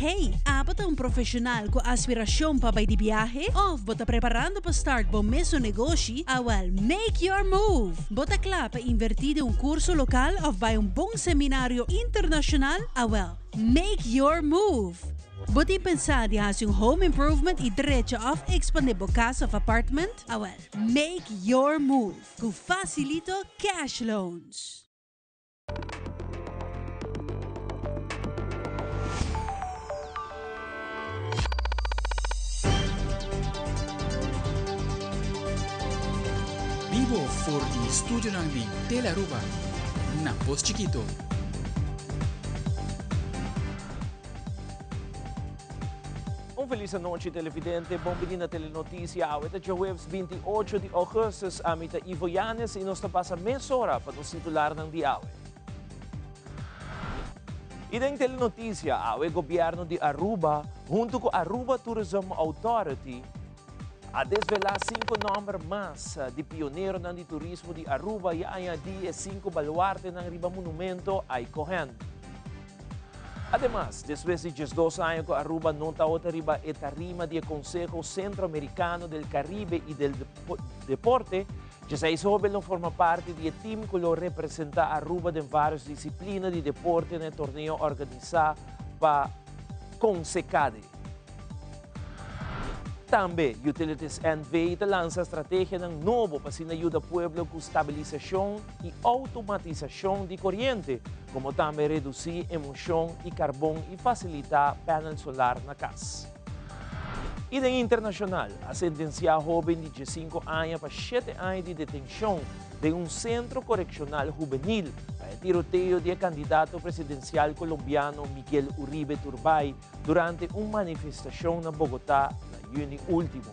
Hey, bota um profissional com aspiração para ir de viagem? Ou bota preparando para start bom mesmo negócio? Well, make your move. Bota claro para invertir em curso local ou vai bom seminário internacional? Well, make your move. Bota pensar de fazer home improvement e direito of expandir a casa of apartment? Well, make your move. Com facilito cash loans. Vivo for the studio ng Tela Aruba na Post Chiquito. Feliz noite, televidente. Bom na telenotícia. Ito é Webs 28 de Agosto. Amita Ivo Yanes e nós passa meia hora para nos titular ng diawe. E na telenotícia, o gobyerno de Aruba, junto com Aruba Tourism Authority, a desvelar 5 nomes mais de pioneiro ng turismo de Aruba e añadir 5 baluarte ng riba monumento ay Cohen. Además, después de 2 años que Aruba no está arriba a tarima del Consejo Centroamericano del Caribe y del Deporte, ya se joven forma parte del team que lo representa Aruba en varias disciplinas de deporte en el torneo organizado para Consecade. Também, Utilities NV lança estratégia ng novo para sinayuda pueblo com estabilização e automatização de corrente, como também reduzir emissão e carbono e facilitar painel solar na casa. E na internacional, a sentencia jovem de 15 anos para 7 anos de detenção de centro correccional juvenil para tiroteio de candidato presidencial colombiano Miguel Uribe Turbay durante uma manifestação na Bogotá na junho último.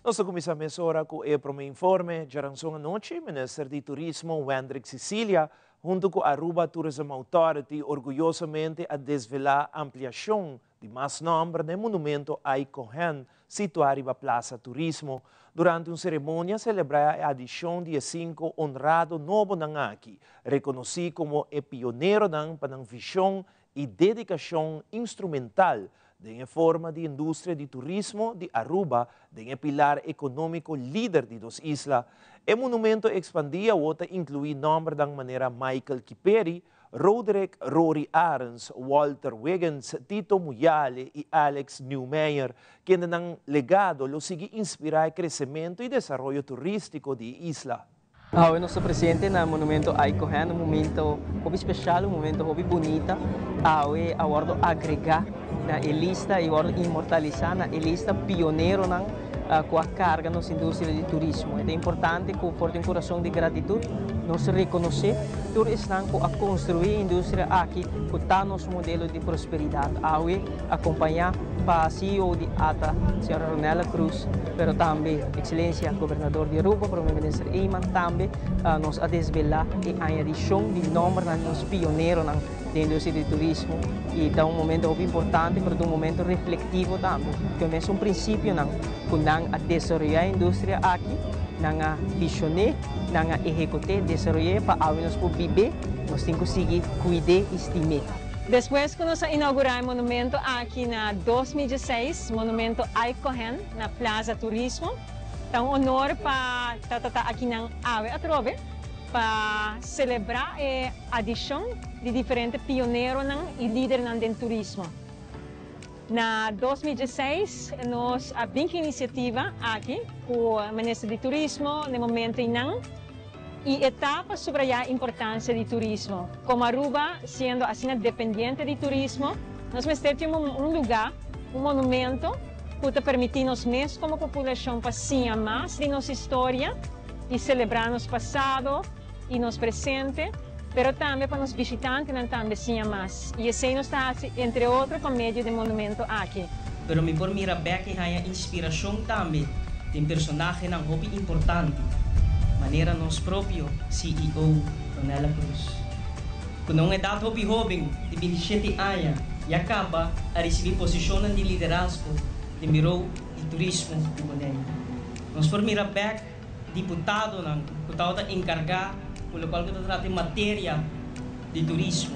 Nós começamos agora com o primeiro informe. Jaranção à noite, o Ministro de Turismo, Wendrick Cecilia, junto com a Aruba Tourism Authority, orgulhosamente a desvelar a ampliação de mais número de monumento Ai Cohen, situado na Plaza Turismo, durante uma cerimônia celebrar a adição de 5 honrado novo nangaki, reconhecido como o pioneiro ng panangvisão e dedicação instrumental de forma de indústria de turismo de Aruba, de pilar econômico líder de dos islas. O monumento expandia outra inclui nome da maneira Michael Kiperi, Roderick Rory Arens, Walter Wiggins, Tito Muyale e Alex Newmeyer, que nang legado lo sigue inspirar crescimento e desenvolvimento turístico de isla. O nosso presidente na monumento Ai Cohen, um momento hobby especial, um momento hobby bonita, a bordo agregar na lista e bordo imortalizar na lista pioneiro ng com a carga na indústria de turismo. É importante com forte coração de gratidão nós reconhecer turismo com a construir a indústria aqui com tá nosso modelo de prosperidade. Acompanhar para a CEO de ATA, Sra. Ronela Cruz, pero também Excelência Governador de Aruba, Primeiro-Ministro Eyman, também nos a desvelar a adição de nome dos pioneiros da indústria de turismo e dá momento muito importante, mas um momento refletivo também. Começa princípio quando a desenvolver a indústria aqui, a visionar, a executar, desenvolver para nós viver, nós temos que conseguir cuidar e estimar. Depois que nós inauguramos o monumento aqui na 2016, monumento Ai Cohen, na Plaza Turismo, é um honor para estar aqui na AWE Atrobe para celebrar a adição de diferentes pioneiros e líderes do turismo. Na 2016, nós abrimos iniciativa aqui com o Ministro de Turismo, no momento e etapa sobre a importância do turismo. Como Aruba, sendo assim dependente de turismo, nós temos lugar, monumento, que permite-nos mesmo como população passear mais de nossa história e celebrar nosso passado e nosso presente, mas também para os visitantes também passear mais. E assim nós estamos, entre outros, por meio do monumento aqui. Pero me por mira que há inspiração também de personagem hobby importante. Maneira nos próprio CEO Ronela Cruz. Com uma idade jovem de 27 anos e acaba a receber posição de liderazgo de Biro de Turismo de Boném. Nós por mira deputado que está encarregado por lo cual que trata en materia de turismo.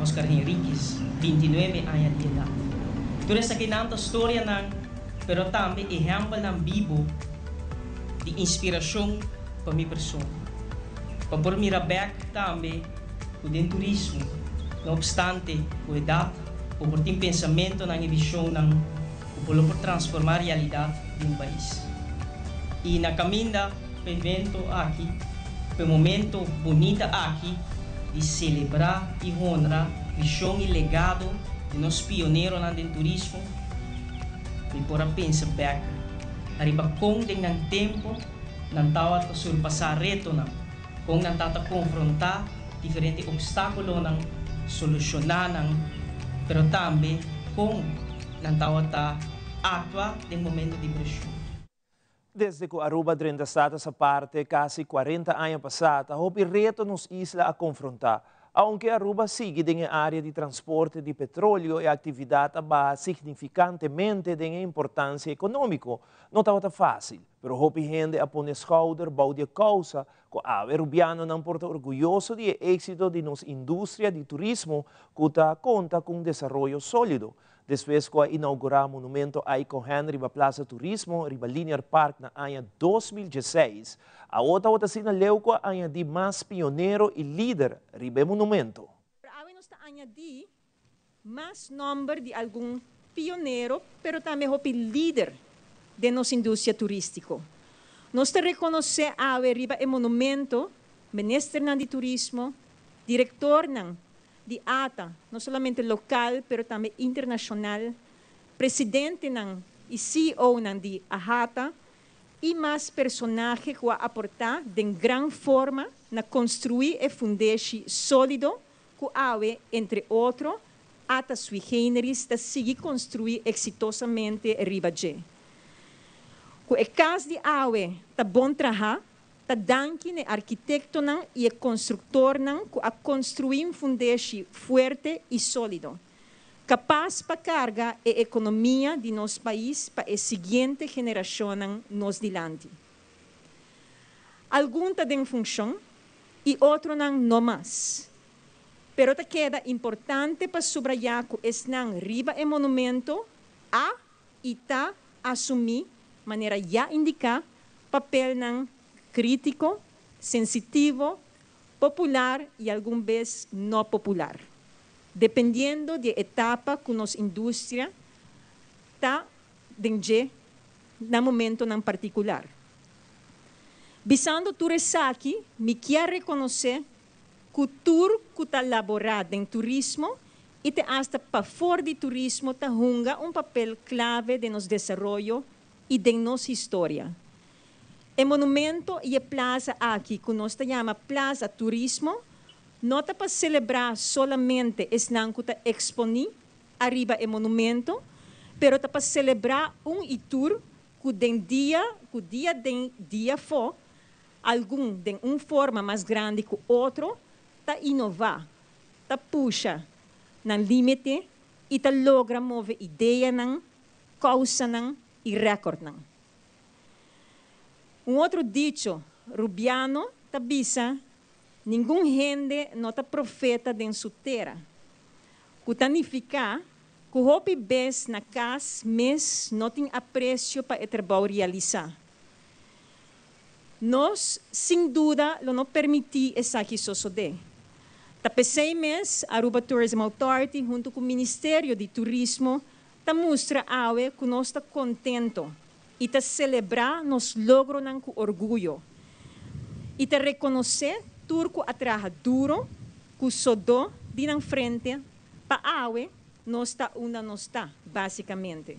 Oscar Henriquez, 29 anos de idade. Tudo isso aqui não é história, pero também exemplo vivo de inspiração para minha pessoa. Para por mirar back também o turismo, não obstante a idade, ou por ter pensamento na visão, por transformar a realidade de um país. E na caminha para o evento aqui, para o momento bonito aqui, de celebrar e honrar a visão e legado de nossos pioneiros no turismo, e por pensar back, arriba com o tempo, não estava a surpassar reto, com não estava a confrontar diferentes obstáculos, solucionar, pero também com não estava a atuar no momento de pressão. Desde que Aruba 30 estados parte, quase 40 anos passados, houve reto nos islas a confrontar. Aunque Aruba sigue em área de transporte de petróleo e atividade baixa significantemente de importância econômica, não está fácil. Pero houve gente a pôr schouder, bau de causa, que a Rubiano não porta orgulhoso de êxito de nossa indústria de turismo, que conta com desenvolvimento sólido. Depois que inaugurar o monumento Aiko Henry na Plaza Turismo, riba Linear Park na ano 2016, a outra sinaleu que a de mais pioneiro e líder riba monumento. Awe nos añadir mais número de algum pioneiro, pero também hopi líder de nossa indústria turística. Nós te reconhecer awe riba e monumento, ministro de turismo, diretor de ATA, não somente local, pero também internacional, presidente e CEO de AHATA, e mais personagens que aportar de grande forma na construir e fundação sólido, que awe, entre outros, ATA sui generis, está seguir construir exitosamente Ribajé. Que o caso de awe, está bom trabalhar, ta danki ne arquitecto e construtor que a construir um fundação forte e sólido, capaz para carregar a economia de nosso país para a seguinte geração nos dilante. Algum está em função e outro não mais. Pero ta queda importante para subrayar que es riba e monumento a e ta assumir maneira já indicar papel crítico, sensitivo, popular e alguma vez não popular, dependendo da etapa que nossa indústria está dentro no momento em particular. Visando tudo isso aqui, me quero reconhecer que o tour que está elaborado em turismo e te hasta para fora de turismo está junga papel clave de nosso desenvolvimento e de nossa história. O monumento e a plaza aqui, que nós chamamos Plaza Turismo, não está para celebrar solamente o que está exposto arriba do monumento, pero está para celebrar tour que dia for, algum de uma forma mais grande que o outro, está inovar, está puxa no limite e está logra mover ideia, causa e recorde. Outro dicho, Rubiano, tabisa, nenhum gente não está profeta de sua terra. Que significa que o hopi bes na casa, mas não tem apreço para o trabalho realizar. Nós, sem dúvida, não permitimos isso aqui suceder. Tapesei mês, a Aruba Tourism Authority, junto com o Ministério de Turismo, mostra que nós estamos contentos e te celebrar nos logros com orgulho. E te reconhecer turco a trabalhar duro, que sodou de na frente, para awe, nós está onde nós está, basicamente.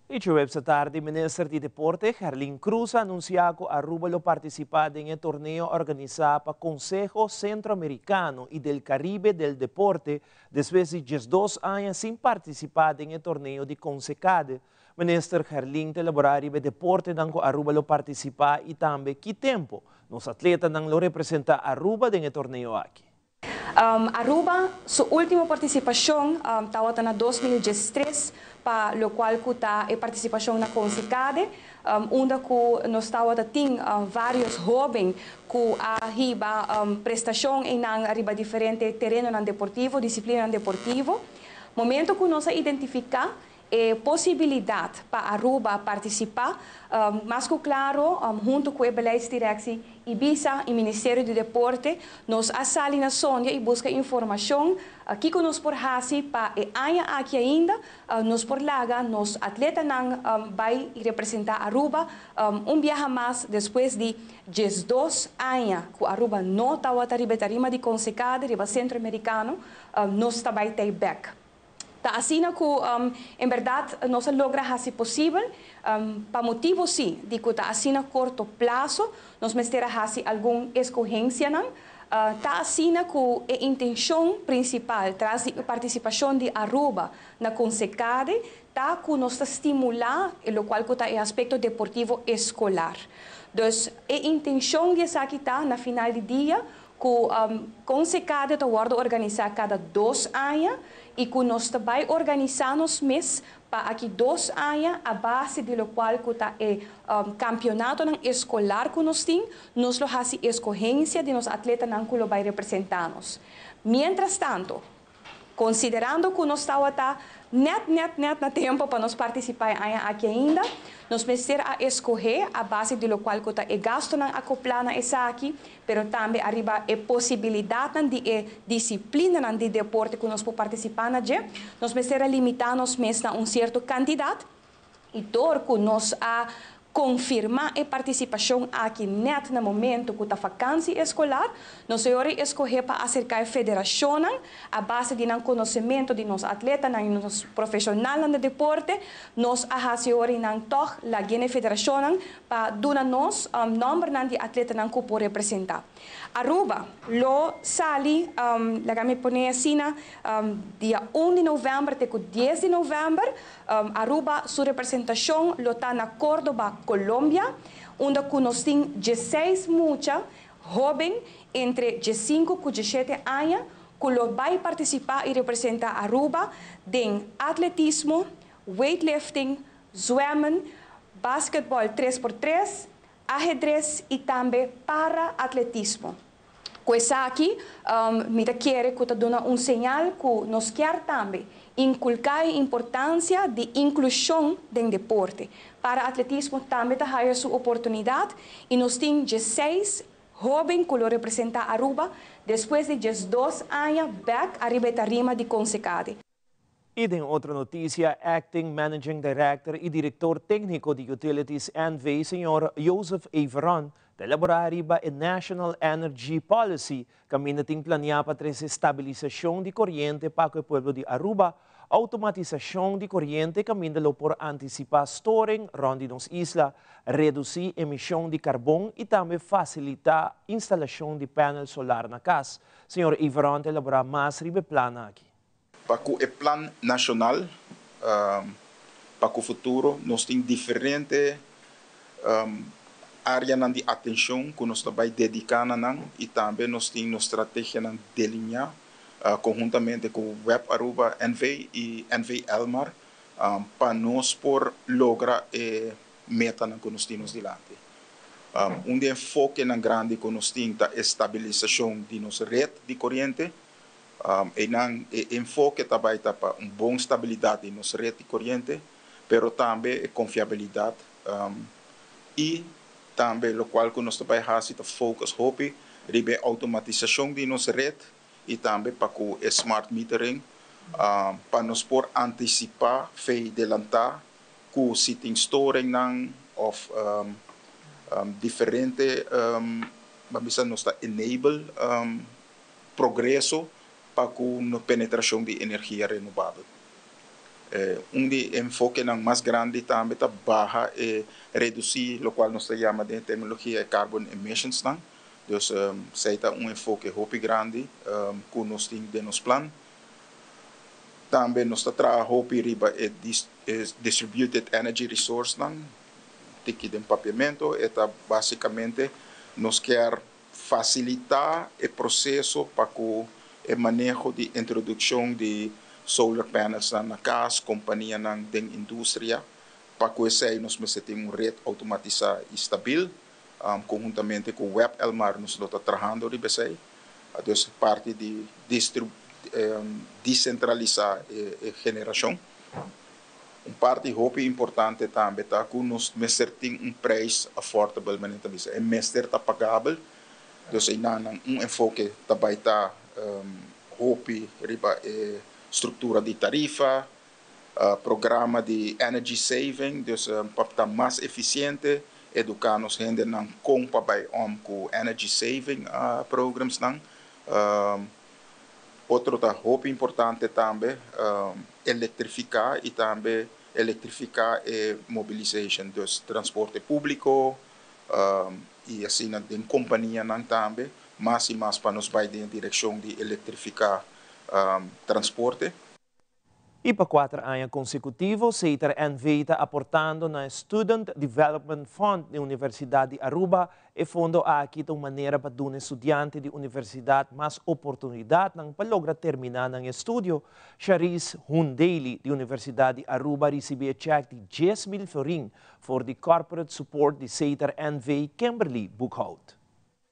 E esta tarde, o ministro de Deporte, Herlin Cruz, anunciou que Aruba participar em um torneio organizado para o Consejo Centro-Americano e del Caribe del Deporte, depois de 12 anos sem participar em um torneio de CONCECAD. O ministro Herlin elaborar o deporte que Aruba participar e também que tempo os atletas não representam Aruba em um torneio aqui. Aruba, su última participación estaba en 2013, para lo cual está participación na CONSECADE, onde nós estava vários jovens que arriba prestação em arriba diferente terreno deportivo, disciplina deportivo. Momento que nós identificar possibilidade para Aruba participar, mas claro, junto com a beleidsdirectie Ibiza e Ministério do Deporte, nós assali na Sônia e busca informação aqui que nós por hasi para aqui ainda, nós por laga, nós atleta vai representar Aruba viaje mais depois de 12 anos que Aruba não estava tarima de CONSECADE, riba centro-americano, nós está vai ter back. Tá assim que, em verdade, nós logra fazer possível, para motivo sim, de que tá assim a curto prazo, nós mestera fazer alguma escolhência não, tá assim que a intenção principal traz a participação de Aruba na CONSECADE, tá que nós estimular, o qual que tá é aspecto deportivo escolar. Então, a intenção de essa aqui tá na final de dia, que CONSECADE está organizar cada 2 anos e que nós também organizamos mês para aqui 2 anos a base de lo qual que está campeonato escolar que nós temos, nós lo fazemos escolhência de nos atletas que lo vai representar-nos. Mientras tanto, considerando que nós estamos net na tempo para nós participar aqui ainda, nós precisamos escolher a base de lo qual que é gasto na acoplar na essa aqui, pero também arriba a possibilidade de disciplina de deporte que nós podemos participar na dia, nós precisamos limitar-nos mesmo a certo candidato e dor que nós confirmar a participação aqui net no momento que está vacância escolar, nós vamos escolher para acercar a federação a base de conhecimento de nos atletas, de nos profissionais no deporte, nós ahasiori nang toch la gene federação para dar nos número de atletas que pode representar. Aruba, lo sali, la me pone assim, dia 1 de novembro até 10 de novembro, Aruba, sua representação, lo está na Córdoba, Colômbia, onde nós temos 16 muchachos jovens entre 5 e 17 anos que vai participar e representar Aruba em atletismo, weightlifting, zwemmen, basquetebol 3x3, ajedrez e também para atletismo. Com isso aqui, me quer que dar sinal que nós queremos também inculcar a importância de inclusão no deporte. Para atletismo também tem sua oportunidade e nós temos 16 jovens que representam Aruba depois de 12 anos back arriba da rima de CONSECADE. E em outra notícia, Acting Managing Director e Diretor Técnico de Utilities NV, Sr. Joseph Everon, de elaborar a National Energy Policy, que tem planeado para a estabilização de corrente para o povo de Aruba, automatização de corrente que por antecipar storing onde nos isla, reduzir emissão de carbono e também facilitar a instalação de painel solar na casa. Sr. Everon, de elaborar mais sobre o plano aqui. Para o plano nacional, para o futuro, nós temos diferentes áreas de atenção que nós vamos dedicar e também nós temos uma estratégia de delinear conjuntamente com o Web Aruba NV e NV Elmar para nós por lograr a meta que nós temos dilante. Enfoque grande que nós temos é a estabilização de nossa rede de corrente. Enfoque também para uma boa estabilidade de nossa rede de corrente, mas também a confiabilidade e também o qual que nós também fazemos focus hope sobre a automatização de nossa rede e também para o smart metering para nós por antecipar e adelantar que se tem storing ou diferente vamos nós enable progresso para a penetração de energia renovável. Enfoque mais grande também está barra e reduzir o qual nós chamamos de terminologia carbon emissions. Então, se é enfoque muito grande que nós temos de nosso plano. Também nós trabalhamos para distributed energy resource, tiki de empapeamento, basicamente nós queremos facilitar o processo para que o manejo de introdução de solar panels na casa, companhia na indústria, para que nós temos uma rede automatizada e estável, conjuntamente com o Web Elmar, nós estamos trabalhando de BC, parte de descentralizar a geração. Parte importante também é que nós temos preço affordable, é mestre pagável, então enfoque também está riba estrutura de tarifa, programa de energy saving, para estar mais eficiente, educar nos gente não compra com energy saving programs outro importante também eletrificar e também eletrificar e mobilization dos transporte público e assim na companhia também mais e mais para nos vai em direção de eletrificar transporte. E para 4 anos consecutivos, CETAR NV está aportando na Student Development Fund da Universidade de Aruba e fundo aqui de maneira para dar estudante de universidade mais oportunidade para lograr terminar no estudo. Charis Hundaily da Universidade de Aruba recebeu cheque de 10,000 florin for the corporate support de CETAR NV Kimberly Boekhout.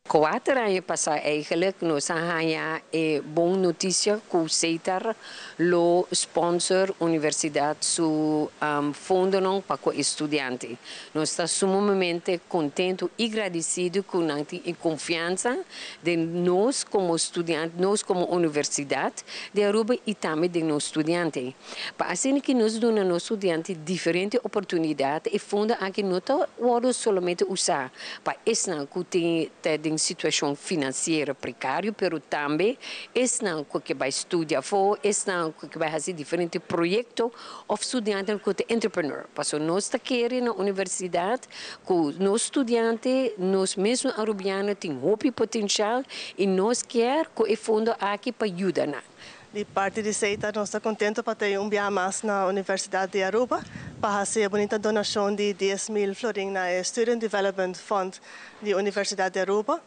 4 anos passar eigenlijk nós ganha boa notícia que o CETAR lo sponsor universidade su fundo não para o estudante. Nós está sumamente contento e agradecido com a confiança de nós como estudante, nós como universidade de Aruba e também de nós estudante. Para assim que nós damos a nós estudante diferentes oportunidades e fundo aqui não está somente usar para esse não que tem situação financeira precária, mas também esse não que vai estudar for, esse não que vai fazer diferentes projetos ou estudante que é entrepreneur. Porque nós está querendo na universidade que nós estudantes, nós mesmos arubianos temos muito potencial e nós queremos que o fundo aqui para ajudar. De parte de CETAR, nós estamos contentes para ter dia mais na Universidade de Aruba, para fazer a bonita donação de 10,000 florin na Student Development Fund da Universidade de Aruba.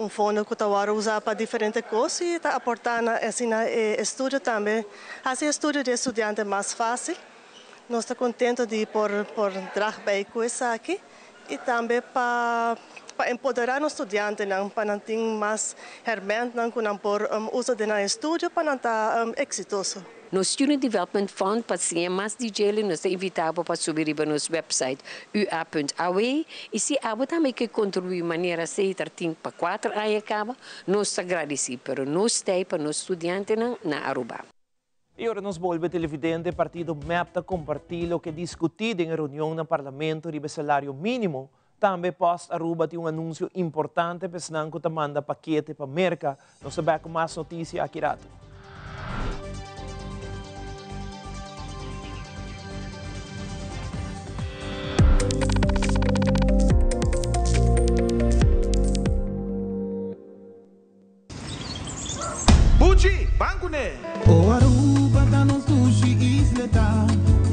Fundo que está usado para diferentes coisas e está aportando assim, estudo também. Fazer estudo de estudante mais fácil. Nós estamos contentes de por trabalhar com isso aqui e também para empoderar os estudantes, para não ter mais hermente, por uso de estudo, para não estar exitoso. No Student Development Fund, para ser mais DJ, nós invitamos para subir para nosso website ua.aw e se a também que contribuir de maneira CETAR para 4 anos acaba, nós agradecemos, mas nós temos para os estudantes na Aruba. E agora nos volve televidente, partido MEPTA compartilha o que discutido em reunião no Parlamento de salário mínimo. Também Post Aruba tem anúncio importante para que te manda paquete para a América. Nós sabemos com mais notícias aqui rato. Buchi, banco né? O Aruba tá nos sushi isleta,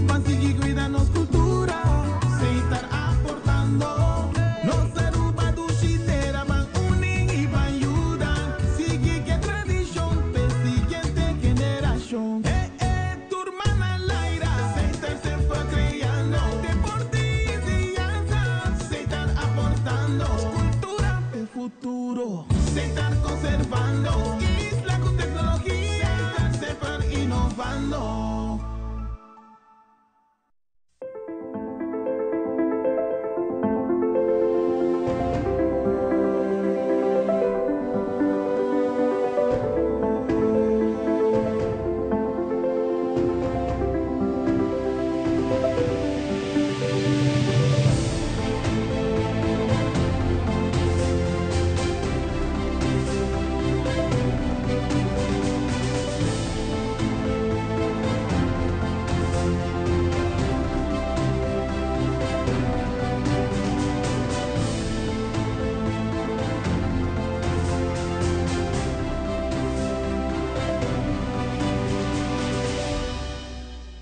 mas sigue cuida nos cultura, sem estar aportando. Nos Aruba do chiteira van unem e van ajudar, sigue que tradição, pe siguiente geração. Turma na laira, sem estar se foi criando, deportes e dança, sem estar aportando, cultura e futuro, sem estar conservando.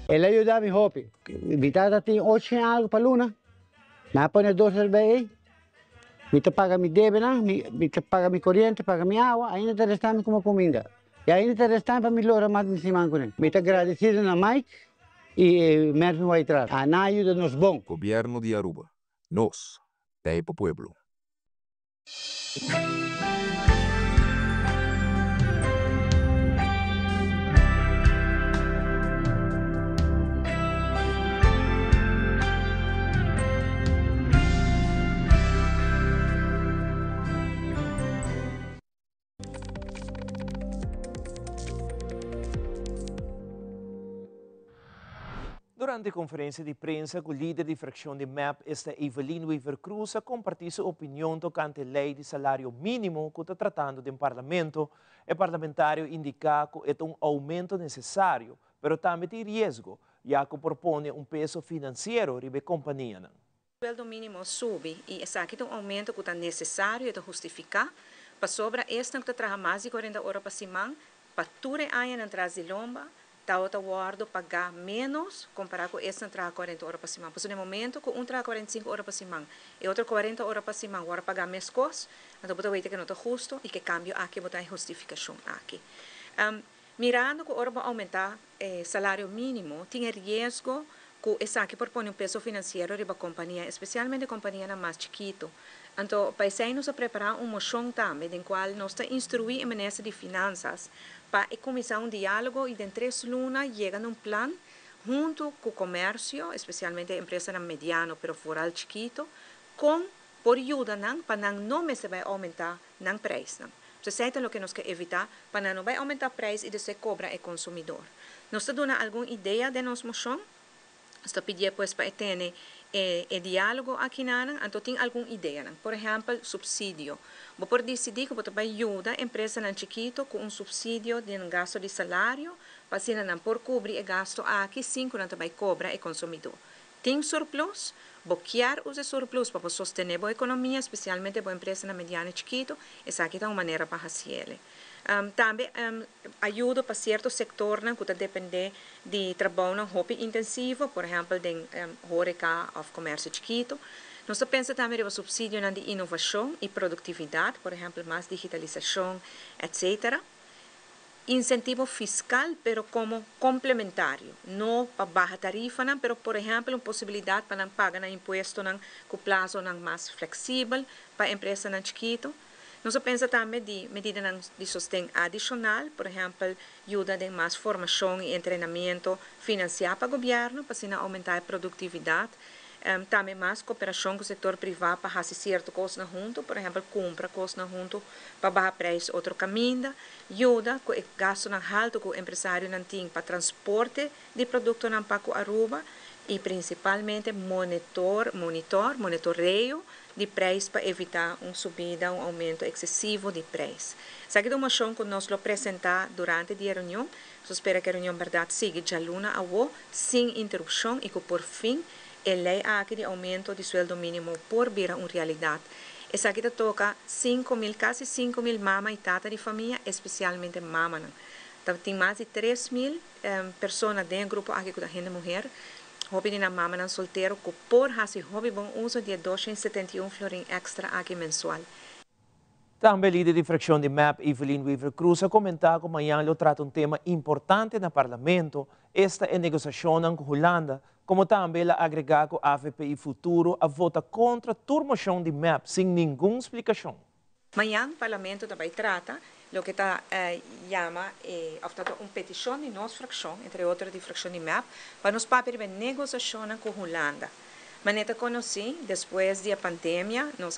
Ele ayuda a mi hopi. Vitata tem 8 anos para luna. Na põe 2 cervejas. Me te paga mi débito, me te paga mi corriente, paga mi agua. Ainda te restamos como comida. E ainda interessante para melhorar mais em cima. Muito agradecido na Mike e Mervin Waitrar. A na ajuda nos bom. Gobierno de Aruba. Nos, Taipa Pueblo. Durante a conferência de prensa, o líder da fração de MAP, Evelyn Weaver Cruz, compartilhou sua opinião tocante a lei de salário mínimo que está tratando do parlamento. O parlamentário indica que é um aumento necessário, mas também tem risco, já que propõe um peso financeiro para a companhia. O sueldo mínimo sube e esse aqui é um aumento que está necessário e justificar para sobra este que trabalha mais de 40 horas para semana, para tudo anos atrás de lomba. Está guardo pagar menos comparado com esse que trabalha 40 horas para semana. Porque no momento que um trabalha 45 horas para semana e outro 40 horas para semana, agora pagar mais coisas, então você vê que não está justo e que cambio aqui, você tem justificação aqui. Mirando que agora vai aumentar o salário mínimo, tem risco que esse aqui propõe um peso financeiro para a companhia, especialmente a companhia mais chiquita. Então, para isso, nós preparar uma moção também, em qual nós instruir o Ministério de Finanças para começar um diálogo e, em 3 lunas, chega num plano junto com o comércio, especialmente a empresa mediana, pero foral chiquito, com por ajuda para não se vai aumentar o preço. Isso é o que nós queremos evitar, para não vai aumentar o preço e de se cobra o consumidor. Nós estamos dando alguma ideia de nossa moção? Estou pedindo pues, para ter diálogo aqui, então tem alguma ideia. Por exemplo, subsídio. Você pode decidir que você vai ajudar a empresa chiquito com um subsídio de gasto de salário, para se não por cobrir o gasto aqui, sim, que não vai cobrar o consumidor. Tem surplus, bloquear os surplus para sostener a economia, especialmente a empresa mediana e chiquito, essa aqui é uma maneira para fazer. Também ajuda para certo setor que depende de trabalho intensivo, por exemplo, de horeca ou comércio chiquito. Nós pensamos também no subsídio de inovação e produtividade, por exemplo, mais digitalização, etc. Incentivo fiscal, pero como complementário, não para baixa tarifa, pero, por exemplo, uma possibilidade para pagar imposto com prazo mais flexível para a empresa chiquito. Nós pensamos também de medidas de sustento adicional, por exemplo, ajuda de mais formação e treinamento financiado para o governo, para assim aumentar a produtividade. Também mais cooperação com o setor privado para fazer certas coisas junto, por exemplo, compra coisas junto para baixar preço, outro caminho. Ajuda com o gasto alto que o empresário não tem para transporte de produtos para Aruba e principalmente monitoreio de preço para evitar uma subida, um aumento excessivo de preço. Essa é uma ação que nós apresentar durante a reunião. Eu espero que a reunião verdade siga de luna a sem interrupção e que por fim a lei aqui de aumento de sueldo mínimo por vir uma realidade. Essa aqui toca quase 5.000 mamas e tata de família, especialmente mamas. Tem mais de 3.000 pessoas dentro do grupo aqui da gente mulher. Hobby na mama solteiro que por fazer hobby bom uso de 271 florin extra aqui mensual. Também a líder de fração de MAP, Evelyn Weaver Cruz, comentou que amanhã trata um tema importante no parlamento, esta é a negociação com a Holanda, como também ela agregar que a AFP Futuro a vota contra a turmoção de MAP sem nenhuma explicação. Amanhã o parlamento também trata o que chama uma petição de nossa fração, entre outras de fração de MAP, para nos papéis de negociação com a Holanda. Mas neta conheci, depois da pandemia, nós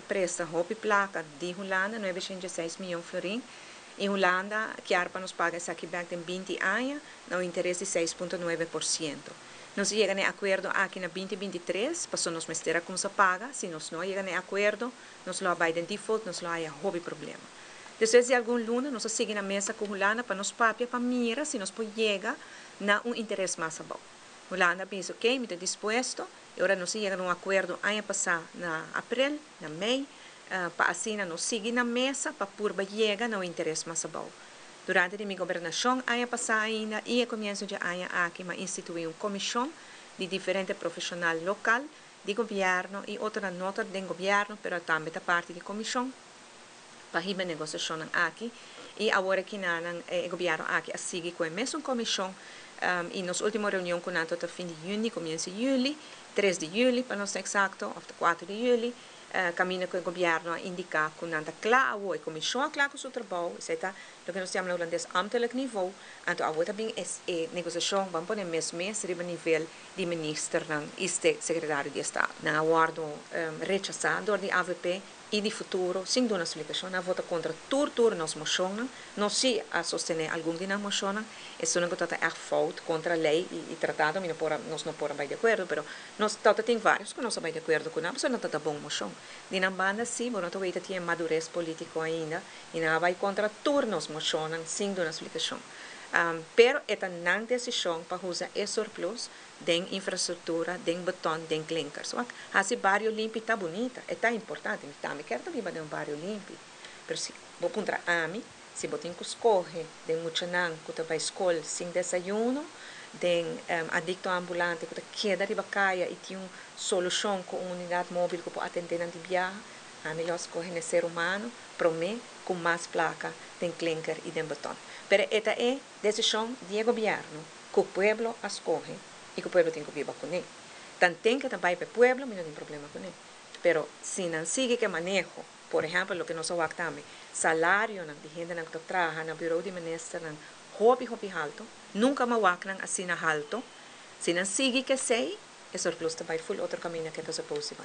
presta roupa e placa de Holanda, 906 milhões de florim, e Holanda quer para nos pagar essa aqui em 20 anos, no interesse de 6,9%. Nós chegamos a acordo aqui na 2023, para nós mostrar como se paga, se nós não chegamos a acordo, nós não vai default, nós não houve problema. Depois de algum luna, nós seguimos na mesa com Holanda para nos papéis, para mirar se nós podemos chegar a interesse mais bom. Holanda pensa, ok, me estou disposto, e agora nós chegamos a um acordo ano passado, na abril, na maio, para assim nós seguimos na mesa para pôr chegar a interesse mais bom. Durante a minha governação, ano passado ainda, e a começo de ano aqui, instituí uma comissão de diferentes profissionais locais, de governo e outra nota de governo, mas também da parte de comissão, para a negociação aqui, E agora que o governo aqui sigue com a mesma comissão e nos última reunião com até fim de junho, começa de julho, 3 de julho para não ser exato, ou 4 de julho, caminha com o governo a indicar que não está claro, a comissão está claro com o seu trabalho, isso é o que nós chamamos no holandês ambtelijk nível, então agora também é negociação, vamos pôr no mesmo mês, a nível de ministro e secretário de Estado. Não aguardo rechazado de AVP e de futuro, sem dar uma explicação, a vota contra tudo nos mocionam, não se a sostener algum de nós mocionam, isso não é a falta contra a lei e tratado, nós não podemos de acordo, mas nós temos vários que não estamos de acordo com a pessoa, não está bom moção. De na banda, sim, mas não tem madurez político ainda, e não vai contra tudo nos mocionam, sem dar uma explicação. Pero esta não decisão para usar esse surplus de infraestrutura, de beton, de clinker. So, esse barrio limpo está bonita, está importante. Eu quero também fazer um barrio limpo. Mas se vou contra a mim, se vou ter que escorrer, de muito não, que vai à escola sem desayuno, de adicto ambulante, que queda de bacaia e tem uma solução com uma unidade móvel que pode atender de viagem, a melhor escorrer no ser humano, para mim, com mais placa de clinker e de beton. Pero esta é decisão do governo, que o povo escolhe e que o povo tem que viver com ele. Então, tem que também para o povo, mas não tem problema com ele. Pero, se não sigue que manejo, por exemplo, o que nós falamos, salário de gente que trabalha no bureau de ministro, hobby alto, nunca me waknan assim alto, se não sigue que sei, é surplus também full outro caminho que é possível.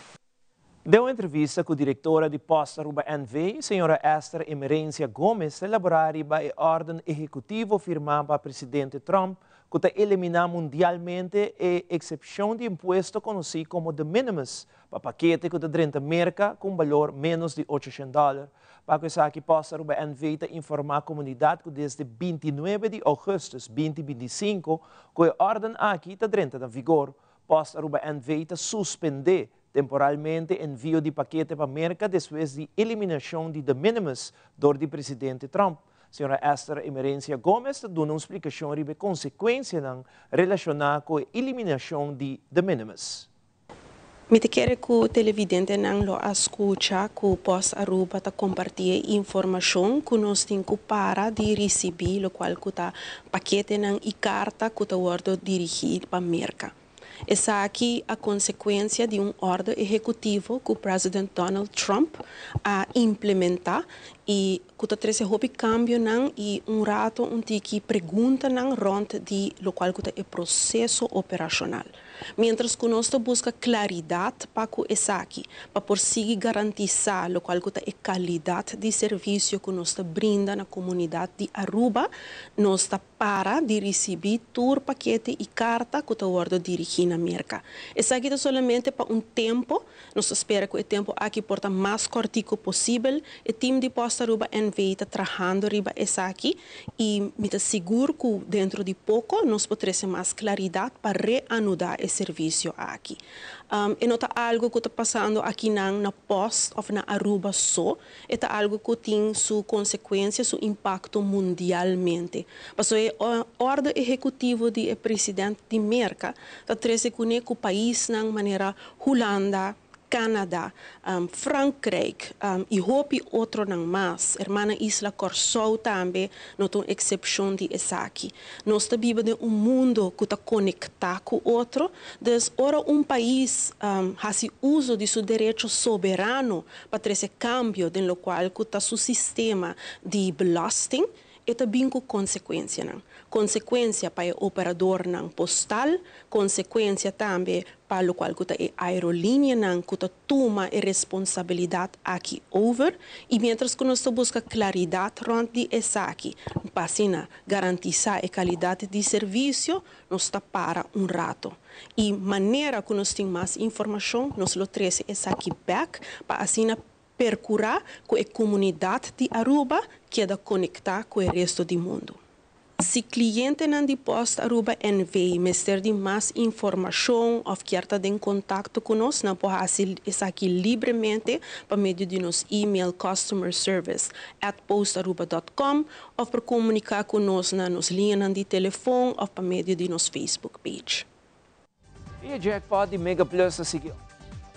Deu uma entrevista com a diretora de Posta Aruba NV, senhora Esther Emerência Gomes, elaborar a ordem executiva firmada pelo presidente Trump, que está eliminar mundialmente a exceção de imposto conhecido como de minimis, para paquete que está dentro da América com valor menos de $800. Para que essa aqui Posta Aruba NV está informar a comunidade que desde 29 de agosto de 2025, que a ordem aqui está dentro da vigor. Posta Aruba NV está suspender temporalmente envio de paquete para a América depois de eliminação de minimis do presidente Trump. Senhora Esther Emerência Gomes dá uma explicação sobre a consequência relacionada com a eliminação de minimis. Me quero que o televidente não lo escuta, que o Posta Aruba está compartilhando informação que nós temos que parar de receber, o qual que está paquete e carta que está sendo dirigido para a América. Essa aqui é a consequência de ordem executiva que o presidente Donald Trump a implementar e que está trazendo cambio e rato que pergunta ronde de lo qual que é processo operacional. Mientras que nós busca claridade para que essa aqui, para conseguir garantizar lo qual que é qualidade de serviço que nós brinda na comunidade de Aruba, nós para de receber todo paquete e carta que está sendo dirigido na América. Essa aqui é somente para tempo, nós espera que o tempo aqui porta mais cortico possível. O time de Posta Aruba NV está trabalhando riba essa aqui e me está seguro que dentro de pouco nós podemos ter mais claridade para reanudar esse serviço aqui. E não é algo que está passando aqui na Posta ou na Aruba só, é algo que tem sua consequência, seu impacto mundialmente. Mas a ordem executiva do presidente de América está trazendo com o país na maneira Holanda, Canadá, Frankrijk e outro não mais. Hermana Isla Corsou também não tem exceção de essa aqui. Nós vivemos em mundo que está conectado com outro. Desde ora país faz uso de seu direito soberano para trazer cambio no qual está seu sistema de belasting. E também com consequência. Consequência para o operador postal, consequência também para o qual é a aerolínea que toma a responsabilidade aqui over. E mientras que nós buscamos claridade de essa aqui, para garantizar a qualidade de serviço, nós está para rato. E maneira que nós temos mais informação, nós lo trazemos essa aqui back para assim percurar com a comunidade de Aruba que é conectar com o resto do mundo. Se cliente não de Posta Aruba NV mestre de mais informação ou quer estar em contato conosco, não pode fazer isso aqui livremente por meio de nosso e-mail customerservice@postaruba.com ou para comunicar conosco na nossa linha de telefone ou por meio de nosso Facebook page. E a Jackpot de Mega Plus a seguir.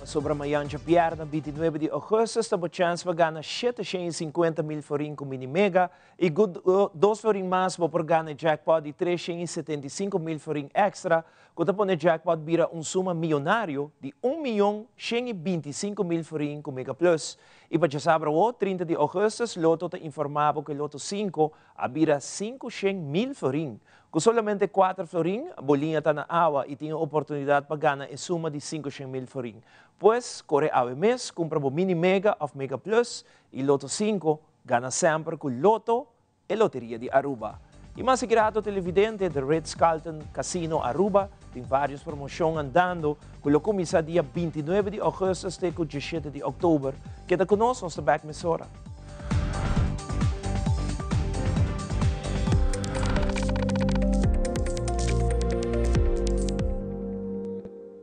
sobre amanhã de pierna, 29 de agosto, está a chance para ganhar 750 mil florin com mini-mega e 2 florin mais para ganhar jackpot de 375 mil florin extra, quando põe jackpot vira suma milionário de 1.125 mil florin com Mega Plus. E para saber o 30 de agosto, Loto está informado que Loto 5 vira 500 mil florin. Com somente 4 florin, a bolinha está na água e tem a oportunidade para ganhar a suma de 500 mil florin. Pois, corre ao mês, compra o Mini Mega of Mega Plus e Loto 5 ganha sempre com Loto e Loteria de Aruba. E mais grato televidente do Ritz-Carlton Casino Aruba, tem várias promoções andando, que começa dia 29 de agosto até 17 de outubro. Queda conosco nesta back emissora.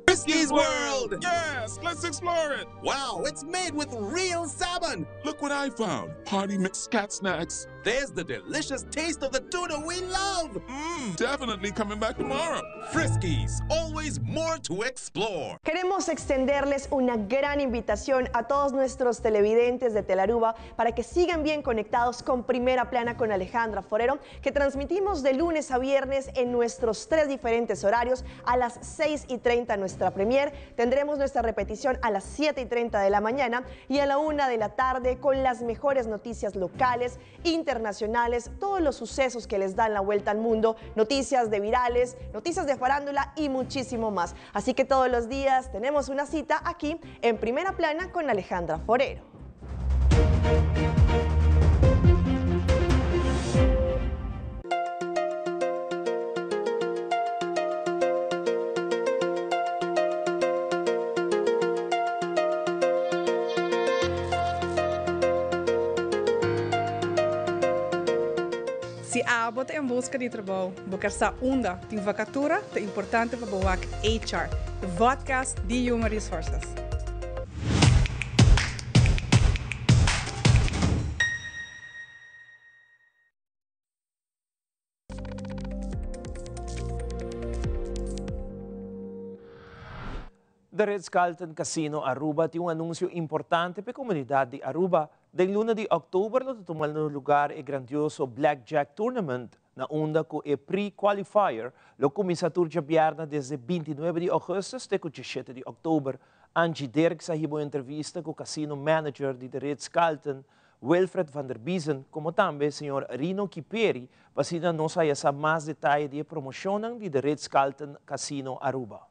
Frisky's World! Yes, let's explore it! Wow, it's made with real salmon! Look what I found! Party mixed cat snacks. There's the delicious taste of the tuna we love! Definitely coming back tomorrow. Frisky's, always more to explore. Queremos extenderles una gran invitación a todos nuestros televidentes de Telaruba para que sigan bien conectados con Primera Plana con Alejandra Forero, que transmitimos de lunes a viernes en nuestros 3 diferentes horarios. A las 6:30 nuestra premier, tendremos nuestra repetición a las 7:30 de la mañana y a la 1 de la tarde con las mejores noticias locales, internacionales, todos los sucesos que les dan la vuelta al mundo, noticias de virales, noticias de farándula y muchísimo más. Así que todos los días tenemos una cita aquí en Primera Plana con Alejandra Forero. Se abot em busca de trabalho, buscar sa onda tem vacatura, é importante para boak HR, de podcast de Human Resources. The Ritz-Carlton Casino Aruba tem anúncio importante para a comunidade de Aruba. Em luna de outubro, tomou no lugar o grandioso Blackjack Tournament, na onda com o pre-qualifier, que começa a turja bierna desde 29 de agosto até 17 de outubro. Angie Dirk saiu uma entrevista com o casino manager de The Ritz-Carlton, Wilfred van der Biesen, como também o senhor Rino Kiperi, para nos saber mais detalhes de promoção de The Ritz-Carlton Casino Aruba.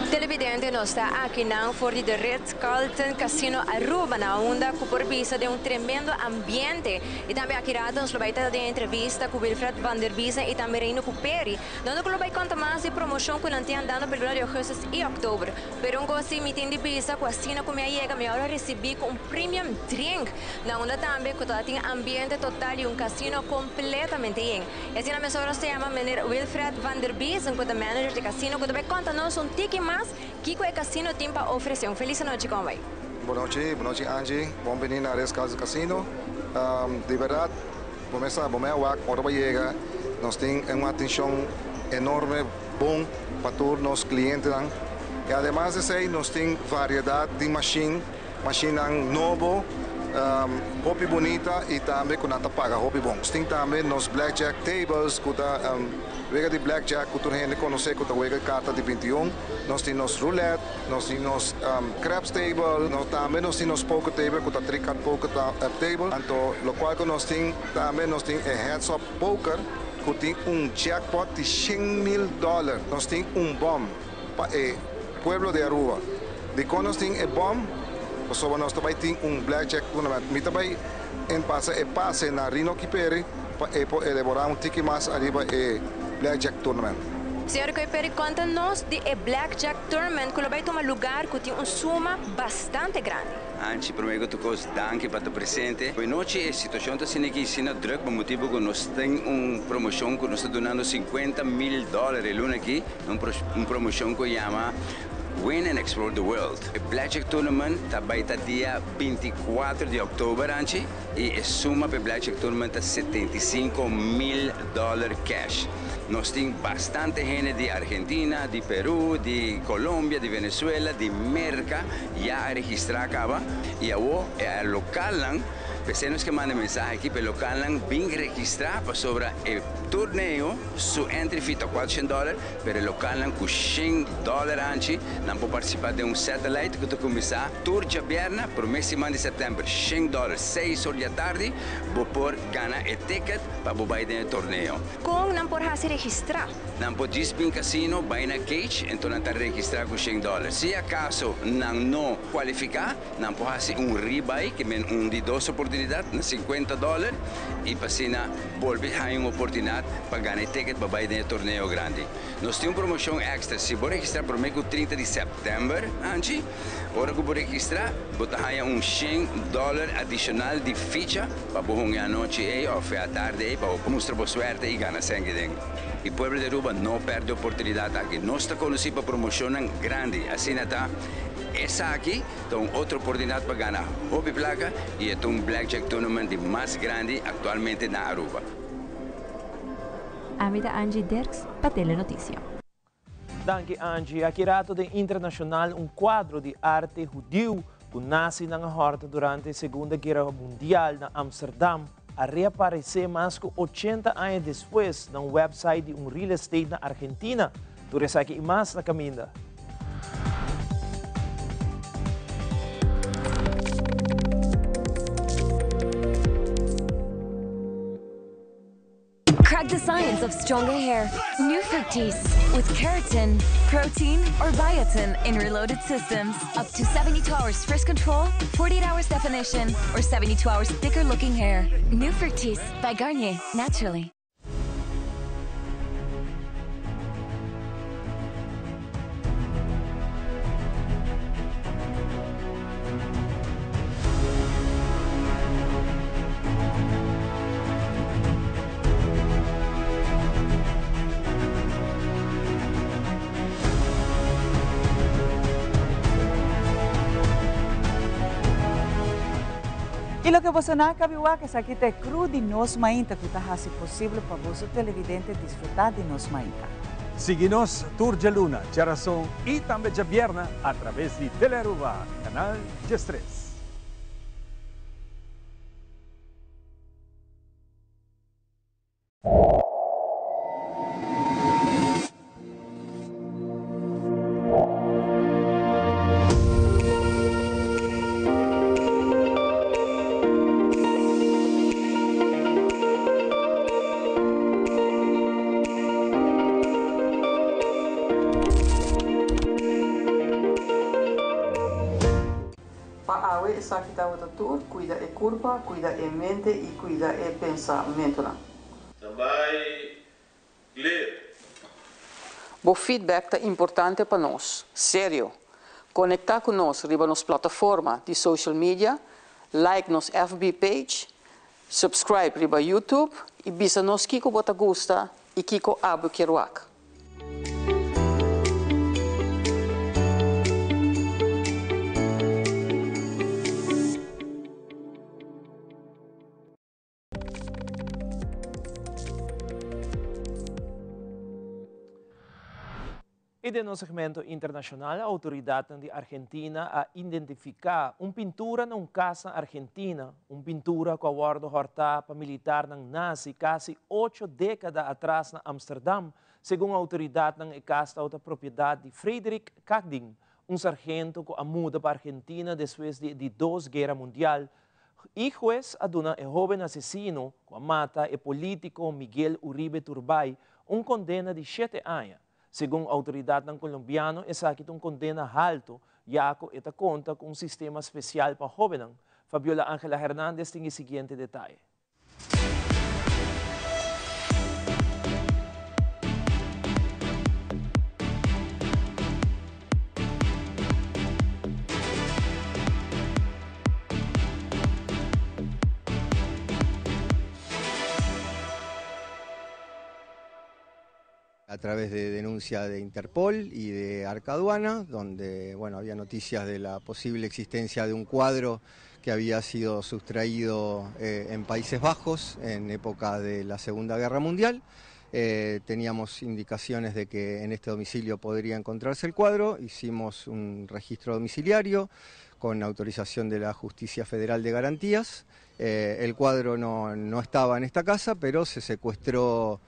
Televidente não está aqui não for de Ritz-Carlton Casino Aruba na onda com por vista de tremendo ambiente e também aqui nos vai ter de entrevista com Wilfred van der Biesen e também Reino Cuperi onde que vai contar mais de promoção que não tem andando pelo de agosto e outubro pero gosto me tem de vista com a cena com minha chega me hora recebi com premium drink na onda também que tem ambiente total e casino completamente em esse nome só se chama Wilfred van der Biesen que é manager de casino que vai contar nos ticket mais que o casino tem para oferecer. Feliz noite, como vai? Boa noite, Angie. Bem-vindo a Ritz-Carlton Casino. De verdade, começa bom hora chega. Nós temos uma atenção enorme, bom para todos os clientes. E además de isso, nós temos variedade de machine novo, hobby bonita e também com nata paga, hobby bom. Nós temos também nos blackjack tables, que wega de blackjack, que a gente conhece como wega carta de 21. Nós temos roulette, nós temos craps table, nós também temos poker table, que é 3 card poker table. Então, o qual nós temos também heads up poker, que tem jackpot de $100,000. Nós temos bomb para o pueblo de Aruba. De quando nós temos bomb, nós também temos blackjack tournament. Nós também passe na Rino Kiperi para elaborar ticket mais ali para Blackjack Tournament. Senhor Kiperi, conta-nos de Blackjack Tournament que vai tomar lugar que tem suma bastante grande. Antes, primeiro tu gosto danke para o presente. Hoje noite a situação está sendo aqui sendo druk por motivo que nós temos promoção que nós estamos donando $50,000 luna aqui, promoção que chama Win and Explore the World. El Blackjack Tournament tabaita dia 24 de outubro, anchi, e suma para Blackjack Tournament a $75,000 cash. Nós temos bastante gente de Argentina, de Peru, de Colômbia, de Venezuela, de Merca, já registrada. E agora, o local, pessoas que mandam mensagem aqui, pelo local, vem registrar sobre o torneio, su entry fee é $400, pero o local, com $100 antes, não pode participar de satellite que vai começar tour de Bierna, para o mês de setembro, $100, 6 horas da tarde, vou poder ganhar o ticket para o torneio. Kung não por se registrar? Não pode ir casino, vai na cage, então não está registrado com $100. Se acaso não qualificar, não pode fazer rebate, que é de 2 oportunidades, na $50, e para assim, volver a uma oportunidade para ganhar ticket para ir no torneio grande. Nós temos uma promoção extra. Se você registrar por mês 30 de setembro, antes, hora que você registrar, você tem $100 adicional de ficha para você a noite ou a tarde para mostrar a suerte e ganhar sangue. E o povo de Aruba não perde a oportunidade aqui. Nós estamos conhecidos para promoção grande. Assim está. Essa aqui é outra oportunidade para ganhar hobby placa e é Blackjack Tournament mais grande atualmente na Aruba. Amida Angie Dirks para Telenotícia. Danke Angie. Aqui rato de internacional quadro de arte judeu que nasce na horta durante a Segunda Guerra Mundial na Amsterdam a reaparecer mais que 80 anos depois no website de real estate na Argentina. Tu aqui mais na caminda. Crack the science of stronger hair. New Fructis with keratin, protein, or biotin in reloaded systems. Up to 72 hours frizz control, 48 hours definition, or 72 hours thicker looking hair. New Fructis by Garnier, naturally. E lo que você não cabiwa que aqui te cru de nos mainta que está assim possível para você televidente desfrutar de nos mainta. Siga-nos Tour de Luna, Geração e também de Bierna através de Telearuba, canal G3. Aqui está o tour, cuida a curva, cuida a mente e cuida o pensamento. Também ler. O feedback é importante para nós, sério. Conectar com nós riba nas plataformas de social media, like nos FB page, subscribe riba YouTube e bisa nos kiko bota gusta e kiko abu kiruak. E de nosso segmento internacional, a autoridade de Argentina a identificar pintura numa casa argentina, pintura que a guarda horta para militar ng nazi quase 8 décadas atrás na Amsterdam, segundo a autoridade ng casa da propriedade de Frederik Kagding, sargento que muda para Argentina depois de 2 Guerra Mundial. E juez aduna o jovem assassino que mata o político Miguel Uribe Turbay, condena de 7 anos. Segundo a autoridade colombiana, essa aqui condena alto, já que esta conta com sistema especial para jovens. Fabiola Ángela Hernández tem o seguinte detalhe. A través de denuncia de Interpol y de Arcaduana, donde había noticias de la posible existencia de un cuadro que había sido sustraído en Países Bajos en época de la Segunda Guerra Mundial. Teníamos indicaciones de que en este domicilio podría encontrarse el cuadro, hicimos un registro domiciliario con autorización de la Justicia Federal de Garantías. El cuadro no estaba en esta casa, pero se secuestró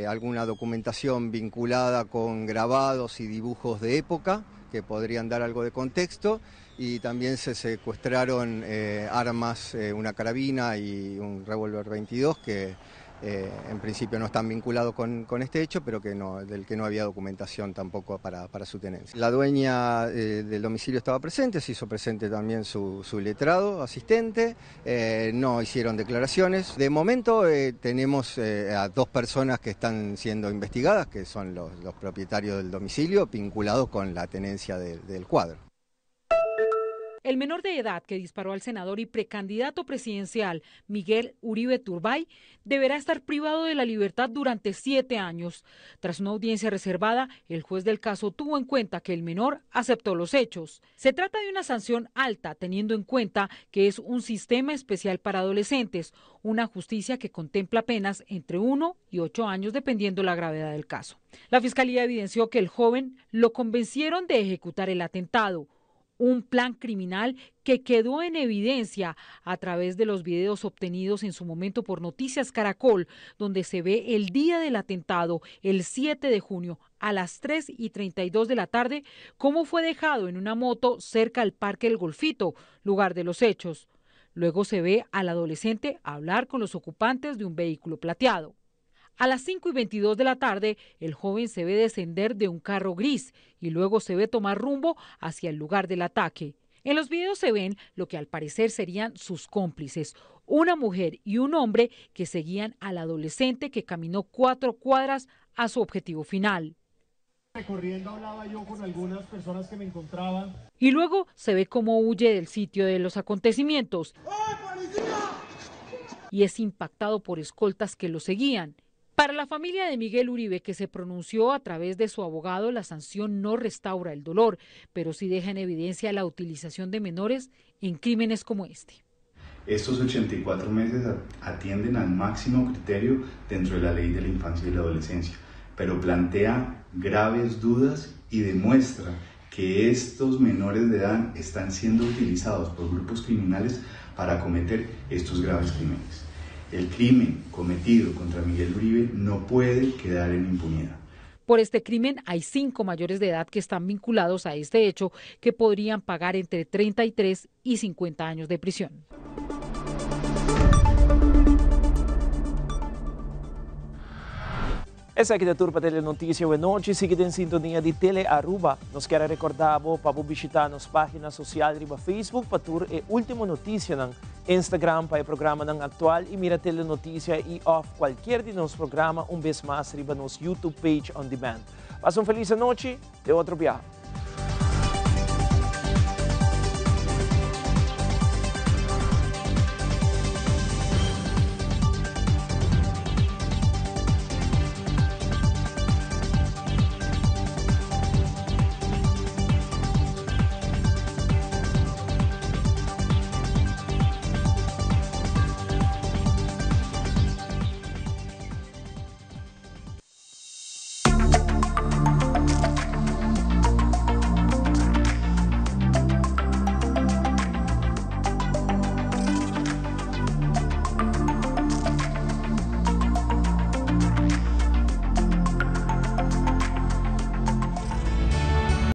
alguna documentación vinculada con grabados y dibujos de época que podrían dar algo de contexto, y también se secuestraron armas, una carabina y un revólver 22 que en principio no están vinculados con este hecho, pero del que no había documentación tampoco para su tenencia. La dueña del domicilio estaba presente, se hizo presente también su letrado, asistente, no hicieron declaraciones. De momento tenemos a 2 personas que están siendo investigadas, que son los propietarios del domicilio, vinculados con la tenencia del cuadro. El menor de edad que disparó al senador y precandidato presidencial Miguel Uribe Turbay deberá estar privado de la libertad durante 7 años. Tras una audiencia reservada, el juez del caso tuvo en cuenta que el menor aceptó los hechos. Se trata de una sanción alta, teniendo en cuenta que es un sistema especial para adolescentes, una justicia que contempla penas entre 1 y 8 años dependiendo la gravedad del caso. La fiscalía evidenció que el joven lo convencieron de ejecutar el atentado, un plan criminal que quedó en evidencia a través de los videos obtenidos en su momento por Noticias Caracol, donde se ve el día del atentado, el 7 de junio, a las 3:32 de la tarde, cómo fue dejado en una moto cerca al Parque El Golfito, lugar de los hechos. Luego se ve al adolescente hablar con los ocupantes de un vehículo plateado. A las 5:22 de la tarde, el joven se ve descender de un carro gris y luego se ve tomar rumbo hacia el lugar del ataque. En los videos se ven lo que al parecer serían sus cómplices, una mujer y un hombre que seguían al adolescente que caminó 4 cuadras a su objetivo final. Recorriendo hablaba yo con algunas personas que me encontraban. Y luego se ve cómo huye del sitio de los acontecimientos. ¡Ay, policía! Y es impactado por escoltas que lo seguían. Para la familia de Miguel Uribe, que se pronunció a través de su abogado, la sanción no restaura el dolor, pero sí deja en evidencia la utilización de menores en crímenes como este. Estos 84 meses atienden al máximo criterio dentro de la ley de la infancia y la adolescencia, pero plantea graves dudas y demuestra que estos menores de edad están siendo utilizados por grupos criminales para cometer estos graves crímenes. El crimen cometido contra Miguel Uribe no puede quedar en impunidad. Por este crimen hay 5 mayores de edad que están vinculados a este hecho que podrían pagar entre 33 y 50 años de prisión. Essa aqui da Turpa Telenotícia Boa Noite, seguida em sintonia de Tele Aruba. Nos quero recordar para visitar nas páginas sociais riba Facebook para tur e última notícia no Instagram para o programa não atual e mira Telenotícia e off qualquer de nos programa vez mais riba nos YouTube page on demand. Passa feliz noite e outro viagem.